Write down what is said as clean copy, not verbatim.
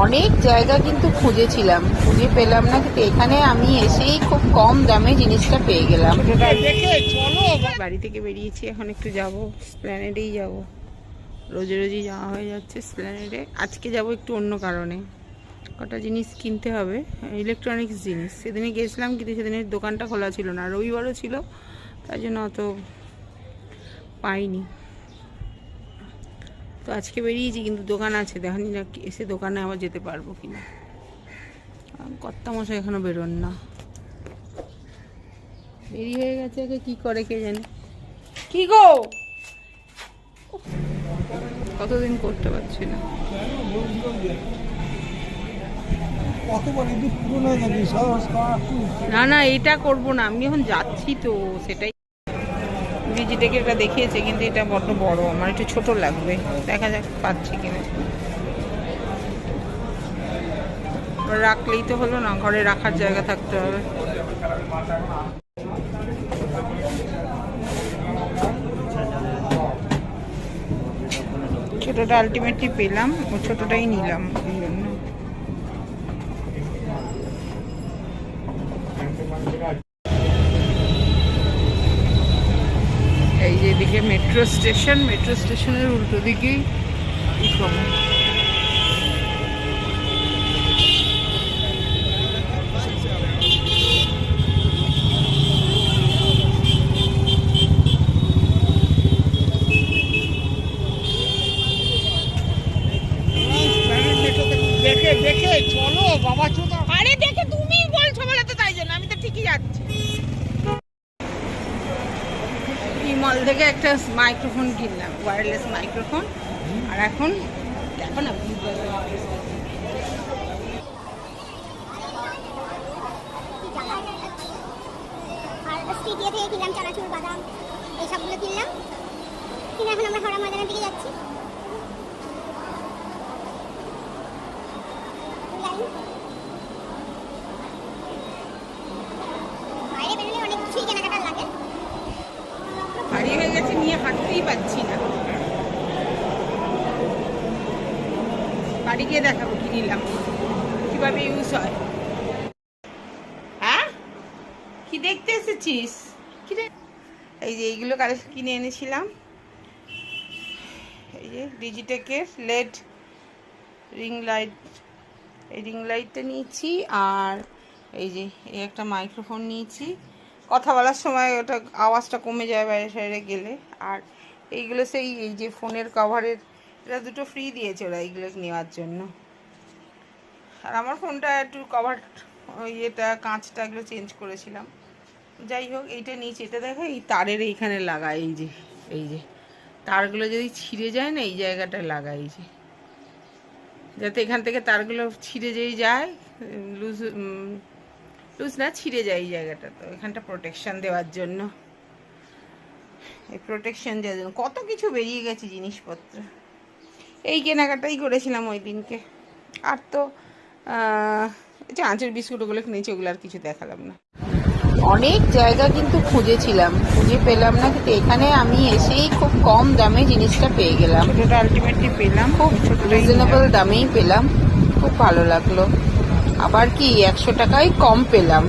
অনেক জায়গা কিন্তু খুঁজেছিলাম, খুঁজে পেলাম না, কিন্তু এখানে আমি এসেই খুব কম দামে জিনিসটা পেয়ে গেলাম। বাড়ি থেকে বেরিয়েছি, এখন একটু যাব, স্প্ল্যানেডেই যাব। রোজ রোজই যাওয়া হয়ে যাচ্ছে স্প্ল্যানেডে। আজকে যাব একটু অন্য কারণে, কটা জিনিস কিনতে হবে, ইলেকট্রনিক্স জিনিস। সেদিনে গেছিলাম কিন্তু সেদিনের দোকানটা খোলা ছিল না, রবিবারও ছিল, তাই জন্য অত পাইনি। তো আজকে বেরিয়েছি, কিন্তু দোকান আছে, দেখানি না এসে দোকানে আবার যেতে পারবো কিনা। কর্তামশাই এখনো বেরোন না, দেরি হয়ে গেছে। আগে কি করে কে জানে। কি গো, কতদিন করতে পারছি না। না না, এটা করবো না, আমি এখন যাচ্ছি তো, সেটাই। ডিজিটেকে এটা দেখিয়েছে, কিন্তু এটা বড্ড বড়, আমার একটু ছোট লাগবে, দেখা যাক পাচ্ছি কিনা। রাখলেই তো হলো না, ঘরে রাখার জায়গা থাকতে হবে। ছোটটা আলটিমেটলি পেলাম, ও ছোটটাই নিলাম এই জন্য। এই যে এদিকে মেট্রো স্টেশন, মেট্রো স্টেশনের উল্টো দিকেই দেখে চলো বাবা, আরে দেখে তুমি বলছো বলে তো, তাই জন্য আমি তো ঠিকই যাচ্ছি। মল থেকে একটা মাইক্রোফোন কিনলাম, ওয়্যারলেস মাইক্রোফোন। আর এখন দেখো না, স্টিডিও থেকে কিনলাম চানাচুর, বাদাম, এই সবগুলো কিনলাম। কিনে এখন আমরা হাওড়া ময়দানের দিকে যাচ্ছি। বাইরে বেরোলে অনেক কিছুই কেনাকাটা লাগে। ভারী হয়ে গেছে, নিয়ে হাঁটতেই পারছি না। বাড়ি গিয়ে দেখাবো কি নিলাম, কিভাবে ইউজ হয়। হ্যাঁ, কি দেখতে এসেছিস? কি রে? এই যে এইগুলো কালেকশন কিনে এনেছিলাম। এই যে ডিজিটেকের লেড রিং লাইট, এই রিং লাইটটা নিয়েছি। আর এই যে এই একটা মাইক্রোফোন নিয়েছি, কথা বলার সময় ওটা আওয়াজটা কমে যায় বাইরে সাইডে গেলে। আর এইগুলো সেই এই যে ফোনের কভারের, এটা দুটো ফ্রি দিয়েছে ওরা এইগুলো নেওয়ার জন্য। আর আমার ফোনটা একটু কভার ইয়েটা, কাঁচটা, এগুলো চেঞ্জ করেছিলাম। যাই হোক, এইটা নিচে, এটা দেখো এই তারের এইখানে লাগা, এই যে তারগুলো যদি ছিঁড়ে যায় না, এই জায়গাটা লাগা, এই যে, যাতে এখান থেকে তারগুলো ছিঁড়ে যেই যায়, লুজ না ছিঁড়ে যায় এই জায়গাটা। তো এখানটা প্রোটেকশান দেওয়ার জন্য, এই প্রোটেকশান দেওয়ার জন্য কত কিছু বেরিয়ে গেছে জিনিসপত্র। এই কেনাকাটাই করেছিলাম ওই দিনকে। আর তো চাঁচের বিস্কুট ওগুলো কিনেছি, ওগুলো আর কিছু দেখালাম না। অনেক জায়গা কিন্তু খুঁজেছিলাম, খুঁজে পেলাম না, কিন্তু এখানে আমি এসেই খুব কম দামে জিনিসটা পেয়ে গেলাম। ছোটটা আলটিমেটলি পেলাম, খুব রিজনেবল দামেই পেলাম, খুব ভালো লাগলো। আবার কি 100 টাকায় কম পেলাম।